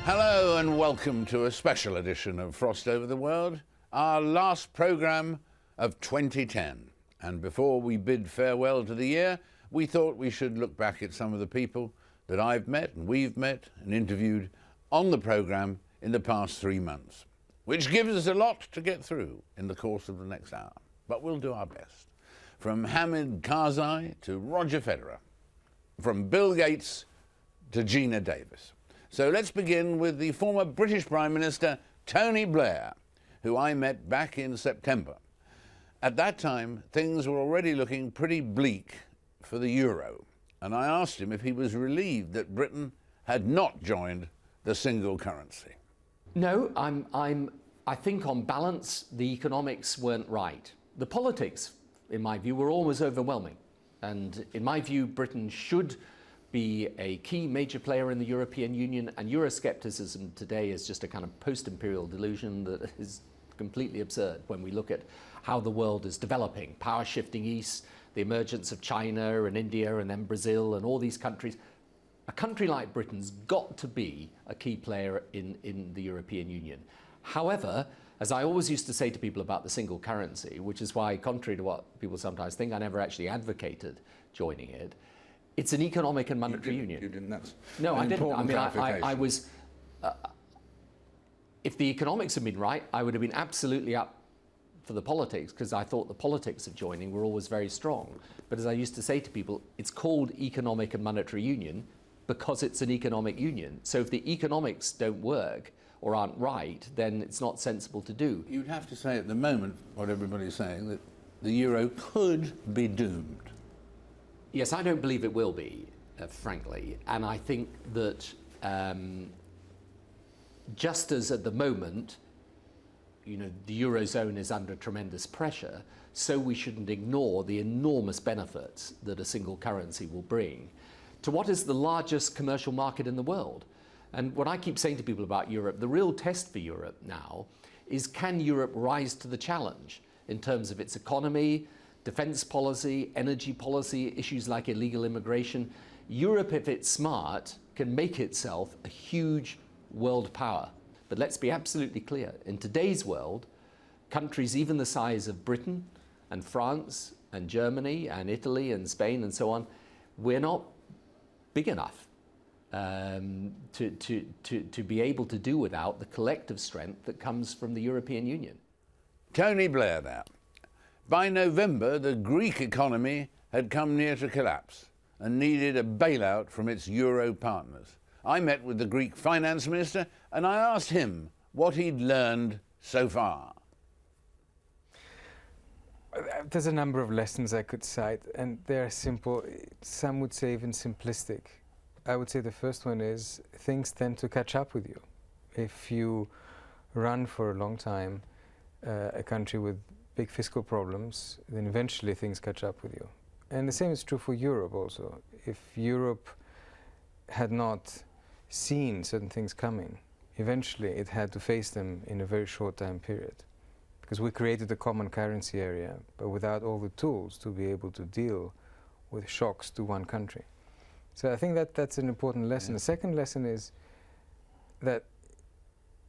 Hello and welcome to a special edition of Frost Over the World, our last programme of 2010. And before we bid farewell to the year, we thought we should look back at some of the people that I've met and we've met and interviewed on the programme in the past 3 months, which gives us a lot to get through in the course of the next hour. But we'll do our best. From Hamid Karzai to Roger Federer, from Bill Gates to Geena Davis. So let's begin with the former British Prime Minister, Tony Blair, who I met back in September. At that time, things were already looking pretty bleak for the euro, and I asked him if he was relieved that Britain had not joined the single currency. No, I think on balance, the economics weren't right. The politics, in my view, were always overwhelming. And in my view, Britain should be a key major player in the European Union, and Euroscepticism today is just a kind of post-imperial delusion that is completely absurd when we look at how the world is developing, power shifting east, the emergence of China and India and then Brazil and all these countries. A country like Britain's got to be a key player in the European Union. However, as I always used to say to people about the single currency, which is why, contrary to what people sometimes think, I never actually advocated joining it, it's an economic and monetary union. You didn't? That's no, I didn't. I mean, I was. If the economics had been right, I would have been absolutely up for the politics, because I thought the politics of joining were always very strong. But as I used to say to people, it's called economic and monetary union because it's an economic union. So if the economics don't work or aren't right, then it's not sensible to do. You'd have to say at the moment, what everybody's saying, that the euro could be doomed. Yes, I don't believe it will be, frankly. And I think that just as at the moment, you know, the Eurozone is under tremendous pressure, so we shouldn't ignore the enormous benefits that a single currency will bring to what is the largest commercial market in the world. And what I keep saying to people about Europe, the real test for Europe now is, can Europe rise to the challenge in terms of its economy, defense policy, energy policy, issues like illegal immigration? Europe, if it's smart, can make itself a huge world power. But let's be absolutely clear, in today's world, countries even the size of Britain and France and Germany and Italy and Spain and so on, we're not big enough to be able to do without the collective strength that comes from the European Union. Tony Blair now. By November, the Greek economy had come near to collapse and needed a bailout from its euro partners. I met with the Greek finance minister and I asked him what he'd learned so far. There's a number of lessons I could cite, and they're simple. Some would say even simplistic. I would say the first one is things tend to catch up with you. If you run for a long time a country with big fiscal problems, then eventually things catch up with you. And the same is true for Europe also. If Europe had not seen certain things coming, eventually it had to face them in a very short time period. Because we created a common currency area, but without all the tools to be able to deal with shocks to one country. So I think that that's an important lesson. The second lesson is that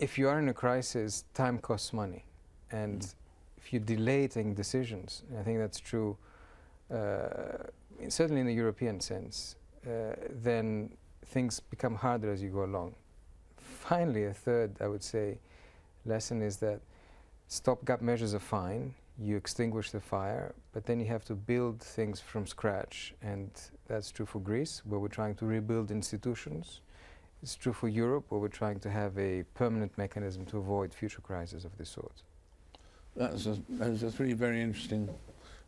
if you are in a crisis, time costs money. And if you delay taking decisions, and I think that's true certainly in the European sense, then things become harder as you go along. Finally, a third, I would say, lesson is that stopgap measures are fine. You extinguish the fire, but then you have to build things from scratch. And that's true for Greece, where we're trying to rebuild institutions. It's true for Europe, where we're trying to have a permanent mechanism to avoid future crises of this sort. Those are three very interesting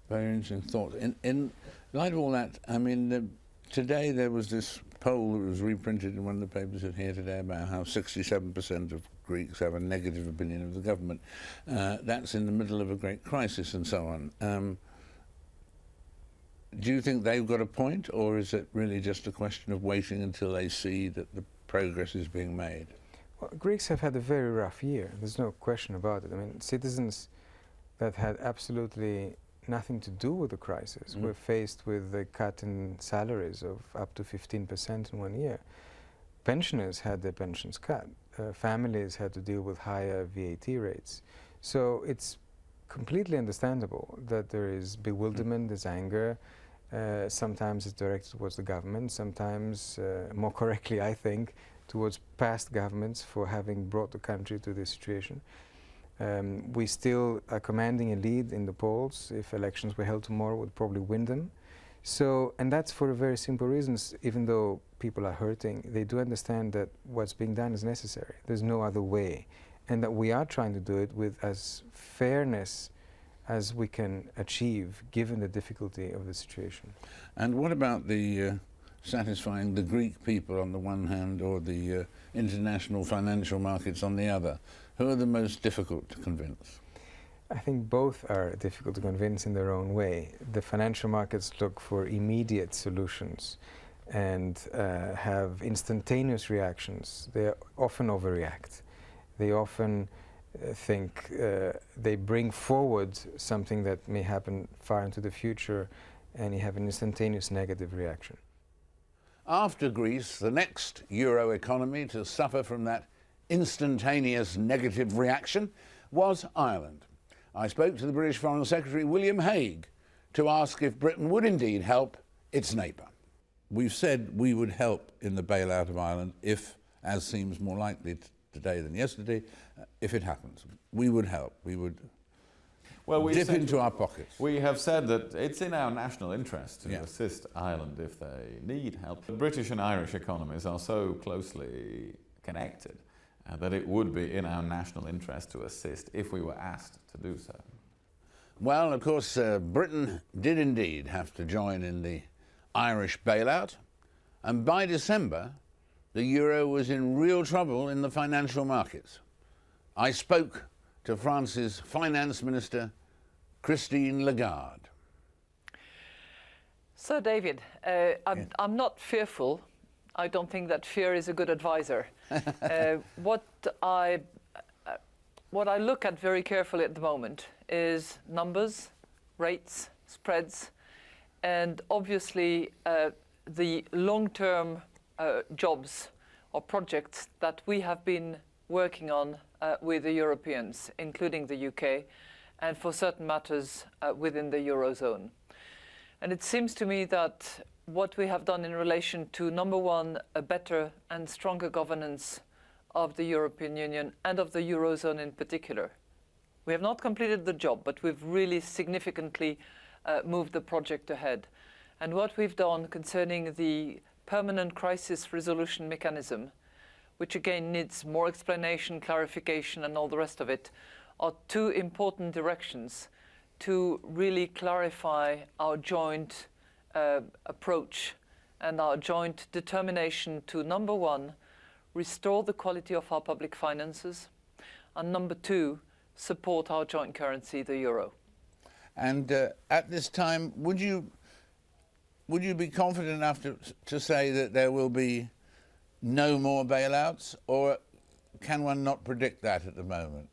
thoughts. In light of all that, I mean, today there was this poll that was reprinted in one of the papers here today about how 67% of Greeks have a negative opinion of the government. That's in the middle of a great crisis and so on. Do you think they've got a point, or is it really just a question of waiting until they see that the progress is being made? Well, Greeks have had a very rough year. There's no question about it. I mean, citizens that had absolutely nothing to do with the crisis were faced with a cut in salaries of up to 15% in 1 year. pensioners had their pensions cut. Families had to deal with higher VAT rates. So it's completely understandable that there is bewilderment, there's anger. Sometimes it's directed towards the government, sometimes, more correctly, I think, towards past governments for having brought the country to this situation. We still are commanding a lead in the polls. If elections were held tomorrow, we'd probably win them. So, and that's for a very simple reason. Even though people are hurting, they do understand that what's being done is necessary. There's no other way. And that we are trying to do it with as fairness as we can achieve, given the difficulty of the situation. And what about the satisfying the Greek people on the one hand, or the international financial markets on the other? Who are the most difficult to convince? I think both are difficult to convince in their own way. The financial markets look for immediate solutions and have instantaneous reactions. They often overreact. They often think they bring forward something that may happen far into the future, and you have an instantaneous negative reaction. After Greece, the next euro economy to suffer from that instantaneous negative reaction was Ireland. I spoke to the British Foreign Secretary William Hague to ask if Britain would indeed help its neighbour. We've said we would help in the bailout of Ireland if, as seems more likely today than yesterday, if it happens. We would help. We would dip into our pockets. We have said that it's in our national interest to assist Ireland if they need help. The British and Irish economies are so closely connected that it would be in our national interest to assist if we were asked to do so. Well, of course, Britain did indeed have to join in the Irish bailout, and by December, the euro was in real trouble in the financial markets. I spoke to France's Finance Minister, Christine Lagarde. So, David, I'm not fearful. I don't think that fear is a good advisor. What I look at very carefully at the moment is numbers, rates, spreads, and obviously the long-term jobs or projects that we have been working on with the Europeans, including the UK, and for certain matters within the Eurozone. And it seems to me that what we have done in relation to, number one, a better and stronger governance of the European Union and of the Eurozone in particular. We have not completed the job, but we've really significantly moved the project ahead. And what we've done concerning the permanent crisis resolution mechanism, which again needs more explanation, clarification, and all the rest of it, are two important directions to really clarify our joint approach and our joint determination to, number one, restore the quality of our public finances, and number two, support our joint currency, the euro. And at this time, would you be confident enough to say that there will be no more bailouts, or can one not predict that at the moment?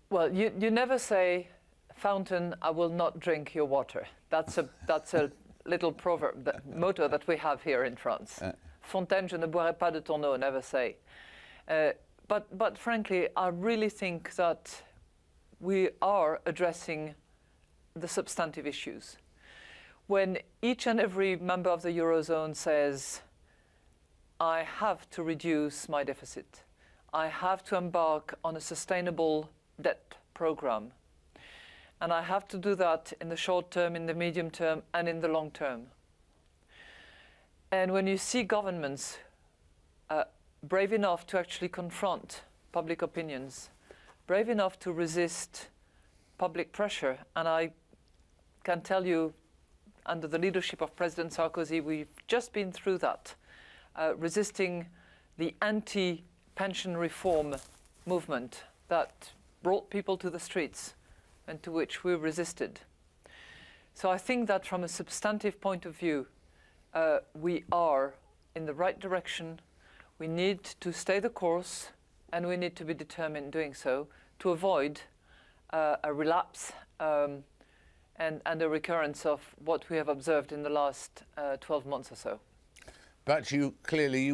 Well, you never say, "Fountain, I will not drink your water." That's a little proverb, motto that we have here in France. Fontaine, je ne boirai pas de ton eau, never say. But frankly, I really think that we are addressing the substantive issues. When each and every member of the Eurozone says, I have to reduce my deficit, I have to embark on a sustainable debt program, and I have to do that in the short term, in the medium term, and in the long term. And when you see governments brave enough to actually confront public opinions, brave enough to resist public pressure, and I can tell you, under the leadership of President Sarkozy, we've just been through that, resisting the anti-pension reform movement that brought people to the streets and to which we resisted. So I think that from a substantive point of view, we are in the right direction. We need to stay the course, and we need to be determined in doing so to avoid a relapse and a recurrence of what we have observed in the last 12 months or so. But you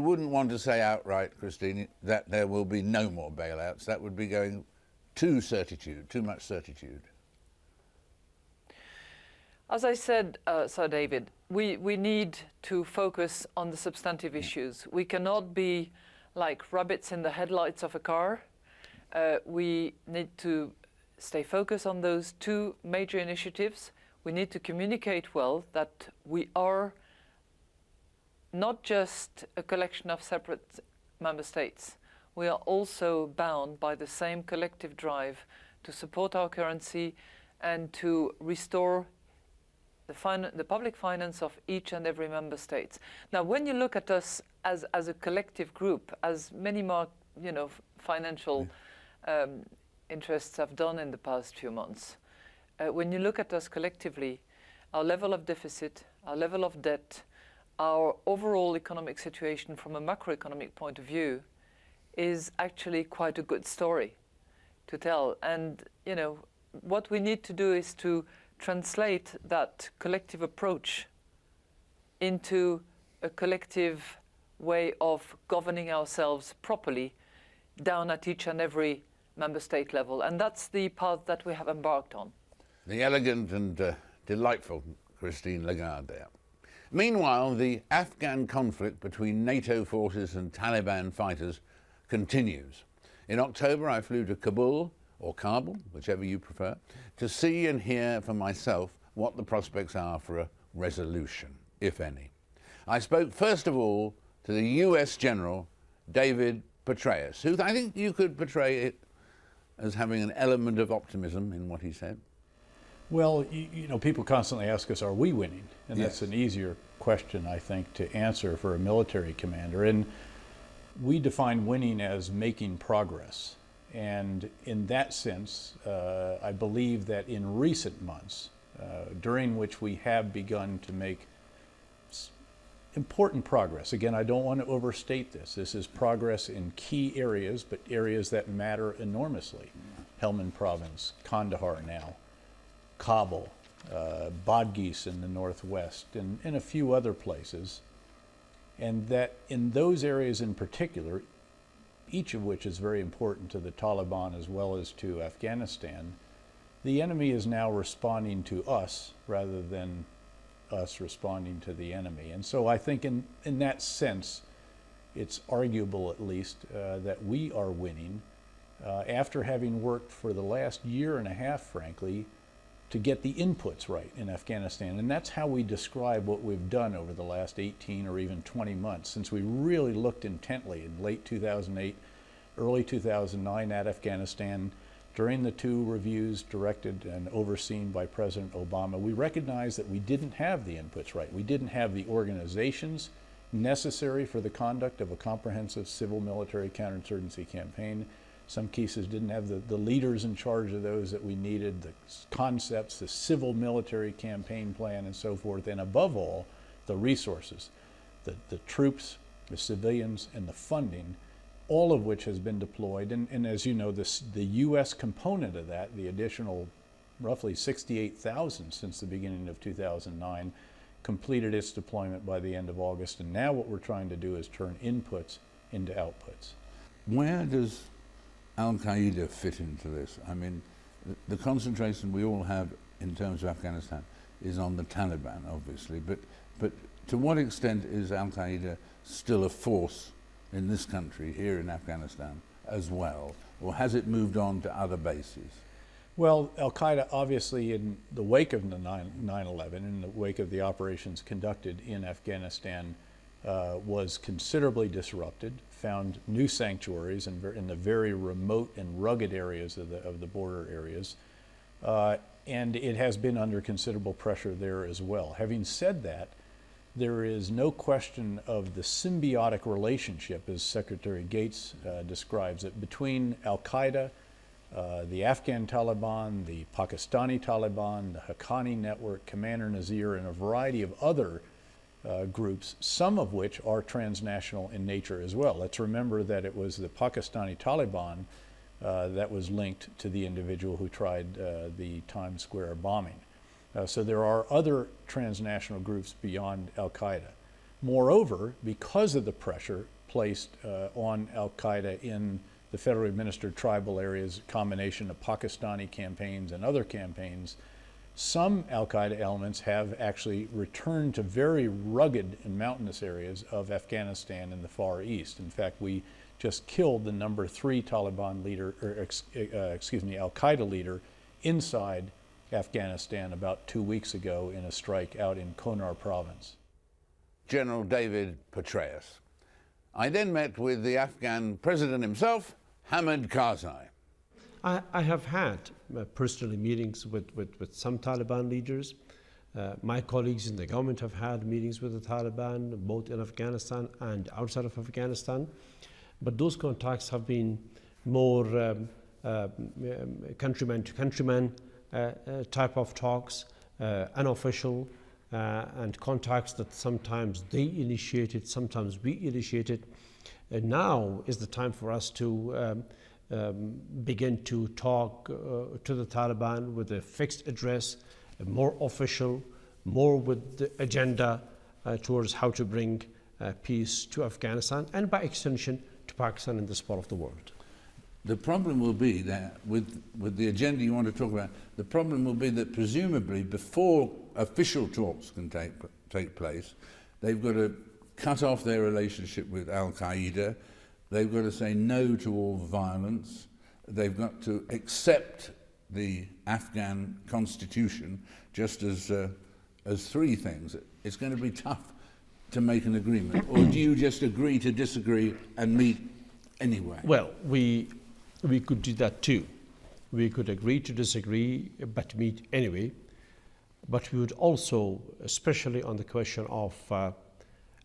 wouldn't want to say outright, Christine, that there will be no more bailouts. That would be going too much certitude. As I said, Sir David, we need to focus on the substantive issues. We cannot be like rabbits in the headlights of a car. We need to stay focused on those two major initiatives. We need to communicate well that we are not just a collection of separate member states. We are also bound by the same collective drive to support our currency and to restore the public finance of each and every member state. Now, when you look at us as a collective group, as many more, financial interests have done in the past few months, when you look at us collectively, our level of deficit, our level of debt, our overall economic situation from a macroeconomic point of view is actually quite a good story to tell. And, what we need to do is to translate that collective approach into a collective way of governing ourselves properly down at each and every member state level. And that's the path that we have embarked on. The elegant and delightful Christine Lagarde there. Meanwhile, the Afghan conflict between NATO forces and Taliban fighters continues. In October, I flew to Kabul, or Kabul, whichever you prefer, to see and hear for myself what the prospects are for a resolution, if any. I spoke first of all to the US General, David Petraeus, who I think you could portray it as having an element of optimism in what he said. Well, people constantly ask us, are we winning? And Yes. that's an easier question, I think, to answer for a military commander. And we define winning as making progress. And in that sense, I believe that in recent months, during which we have begun to make important progress. Again, I don't want to overstate this. This is progress in key areas, but areas that matter enormously. Helmand Province, Kandahar now, Kabul, Badghis in the northwest, and a few other places. And that in those areas in particular, each of which is very important to the Taliban as well as to Afghanistan, the enemy is now responding to us rather than us responding to the enemy. And so I think in that sense, it's arguable at least that we are winning after having worked for the last year and a half, frankly, to get the inputs right in Afghanistan. And that's how we describe what we've done over the last 18 or even 20 months, since we really looked intently in late 2008, early 2009 at Afghanistan. During the two reviews directed and overseen by President Obama, we recognized that we didn't have the inputs right. We didn't have the organizations necessary for the conduct of a comprehensive civil military counterinsurgency campaign. Some cases didn't have the leaders in charge of those that we needed, the concepts, the civil military campaign plan and so forth, and above all, the resources, the troops, the civilians, and the funding, all of which has been deployed. And as you know, the U.S. component of that, the additional roughly 68,000 since the beginning of 2009, completed its deployment by the end of August. And now what we're trying to do is turn inputs into outputs. Where does Al-Qaeda fit into this? I mean, the concentration we all have in terms of Afghanistan is on the Taliban, obviously, but to what extent is Al-Qaeda still a force in this country, here in Afghanistan, as well? Or has it moved on to other bases? Well, Al-Qaeda, obviously, in the wake of the 9/11, in the wake of the operations conducted in Afghanistan, was considerably disrupted, found new sanctuaries in the very remote and rugged areas of the border areas, and it has been under considerable pressure there as well. Having said that, there is no question of the symbiotic relationship, as Secretary Gates describes it, between Al-Qaeda, the Afghan Taliban, the Pakistani Taliban, the Haqqani Network, Commander Nazir, and a variety of other groups, some of which are transnational in nature as well. Let's remember that it was the Pakistani Taliban that was linked to the individual who tried the Times Square bombing. So there are other transnational groups beyond al-Qaeda. Moreover, because of the pressure placed on al-Qaeda in the federally administered tribal areas, a combination of Pakistani campaigns and other campaigns, some al-Qaeda elements have actually returned to very rugged and mountainous areas of Afghanistan and the Far East. In fact, we just killed the number 3 Taliban leader, al-Qaeda leader inside Afghanistan about 2 weeks ago in a strike out in Konar province. General David Petraeus. I then met with the Afghan president himself, Hamid Karzai. I have had personally meetings with some Taliban leaders. My colleagues in the government have had meetings with the Taliban, both in Afghanistan and outside of Afghanistan. But those contacts have been more countryman to countryman type of talks, unofficial, and contacts that sometimes they initiated, sometimes we initiated. And now is the time for us to begin to talk to the Taliban with a fixed address, more official, more with the agenda towards how to bring peace to Afghanistan and by extension to Pakistan and this part of the world. The problem will be that with the agenda you want to talk about, the problem will be that presumably before official talks can take place, they've got to cut off their relationship with al-Qaeda, they've got to say no to all violence, they've got to accept the Afghan constitution just as 3 things. It's going to be tough to make an agreement, or do you just agree to disagree and meet anyway? Well, we could do that too. We could agree to disagree, but meet anyway. But we would also, especially on the question of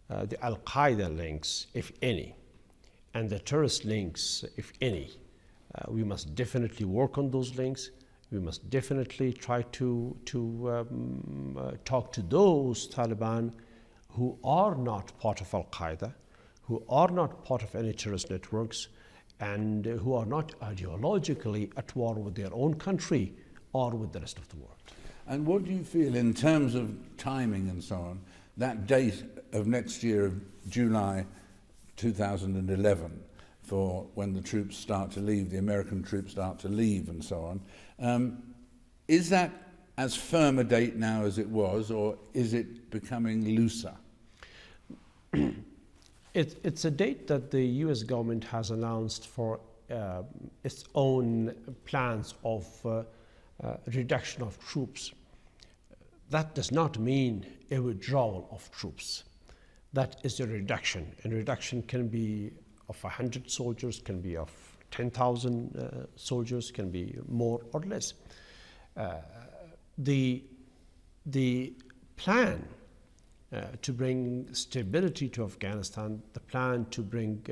the al-Qaeda links, if any, and the terrorist links, if any, we must definitely work on those links. We must definitely try to talk to those Taliban who are not part of al-Qaeda, who are not part of any terrorist networks, and who are not ideologically at war with their own country or with the rest of the world. And what do you feel in terms of timing and so on, that date of next year, of July 2011, for when the troops start to leave, the American troops start to leave and so on, is that as firm a date now as it was, or is it becoming looser? It's a date that the US government has announced for its own plans of reduction of troops. That does not mean a withdrawal of troops. That is a reduction. And reduction can be of 100 soldiers, can be of 10,000 soldiers, can be more or less. The plan to bring stability to Afghanistan, the plan to bring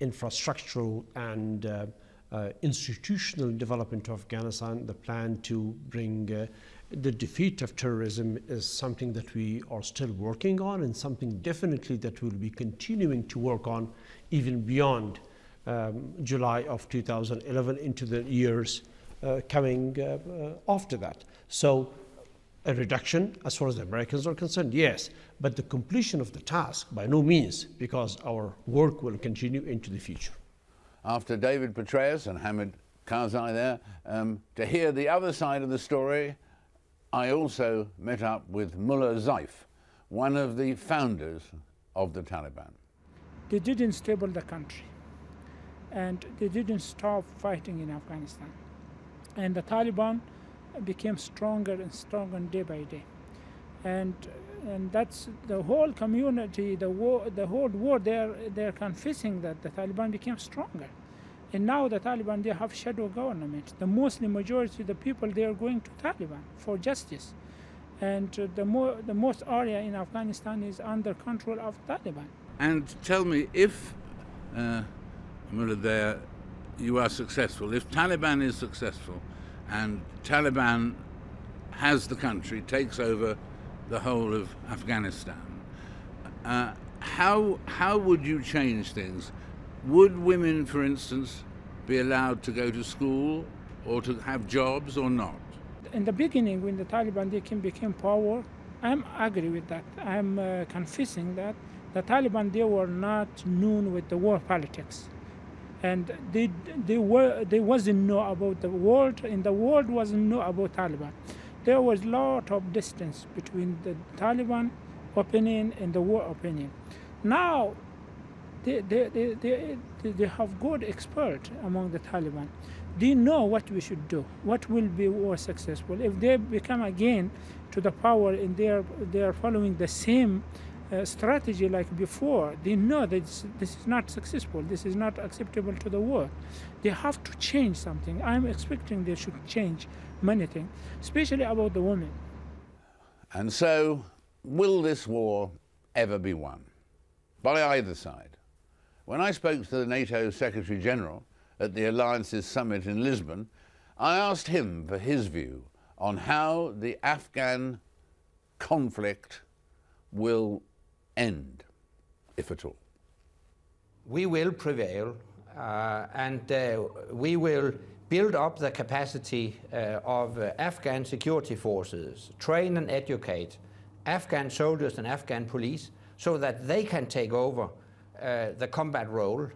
infrastructural and institutional development to Afghanistan, the plan to bring the defeat of terrorism is something that we are still working on, and something definitely that we'll be continuing to work on even beyond July of 2011 into the years coming after that. So a reduction as far as the Americans are concerned, yes, but the completion of the task by no means, because our work will continue into the future. After David Petraeus and Hamid Karzai there, to hear the other side of the story, I also met up with Mullah Zaif, one of the founders of the Taliban. They didn't stabilize the country, and they didn't stop fighting in Afghanistan. And the Taliban became stronger and stronger day by day. And that's the whole community, the whole world, they're confessing that the Taliban became stronger. And now the Taliban, they have shadow government. The Muslim majority of the people, they are going to Taliban for justice. And the most area in Afghanistan is under control of Taliban. And tell me, if, Mullah, there you are successful, if Taliban is successful and Taliban has the country, takes over the whole of Afghanistan, how would you change things? Would women, for instance, be allowed to go to school or to have jobs or not? in the beginning, when the Taliban became power, I'm agree with that. I'm confessing that the Taliban, they were not known with the war politics, and they wasn't know about the world, and the world wasn't know about Taliban. There was a lot of distance between the Taliban opinion and the war opinion. Now, they have good experts among the Taliban. They know what we should do, what will be more successful. If they become again to the power and they are following the same strategy like before, they know that this is not successful, this is not acceptable to the world. They have to change something. I'm expecting they should change many things, especially about the women. And so, will this war ever be won? By either side? When I spoke to the NATO Secretary General at the Alliance's summit in Lisbon, I asked him for his view on how the Afghan conflict will end, if at all. We will prevail, and we will build up the capacity of Afghan security forces, train and educate Afghan soldiers and Afghan police so that they can take over the combat role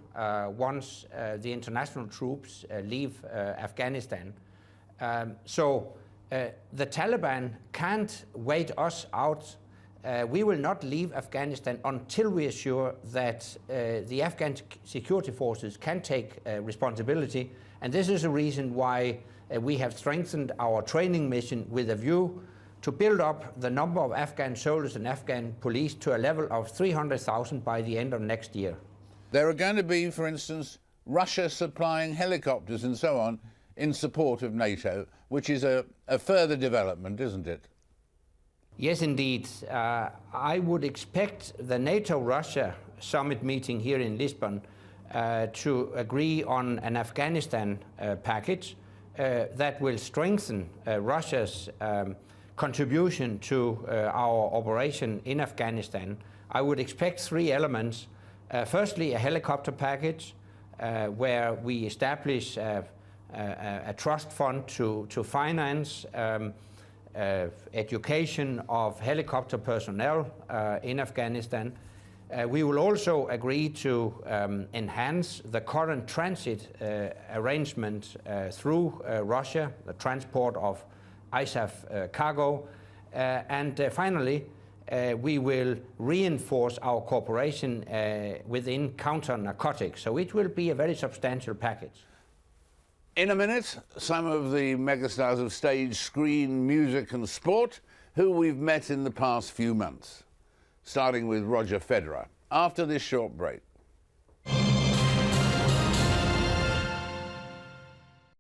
once the international troops leave Afghanistan. So the Taliban can't wait us out. We will not leave Afghanistan until we are sure that the Afghan security forces can take responsibility. And this is a reason why we have strengthened our training mission with a view to build up the number of Afghan soldiers and Afghan police to a level of 300,000 by the end of next year. There are going to be, for instance, Russia supplying helicopters and so on in support of NATO, which is a further development, isn't it? Yes, indeed. I would expect the NATO-Russia summit meeting here in Lisbon to agree on an Afghanistan package that will strengthen Russia's contribution to our operation in Afghanistan. I would expect three elements. Firstly, a helicopter package where we establish a trust fund to finance education of helicopter personnel in Afghanistan. We will also agree to enhance the current transit arrangement through Russia, the transport of ISAF cargo. And finally, we will reinforce our cooperation within counter-narcotics. So it will be a very substantial package. In a minute, some of the megastars of stage, screen, music and sport who we've met in the past few months, starting with Roger Federer, after this short break.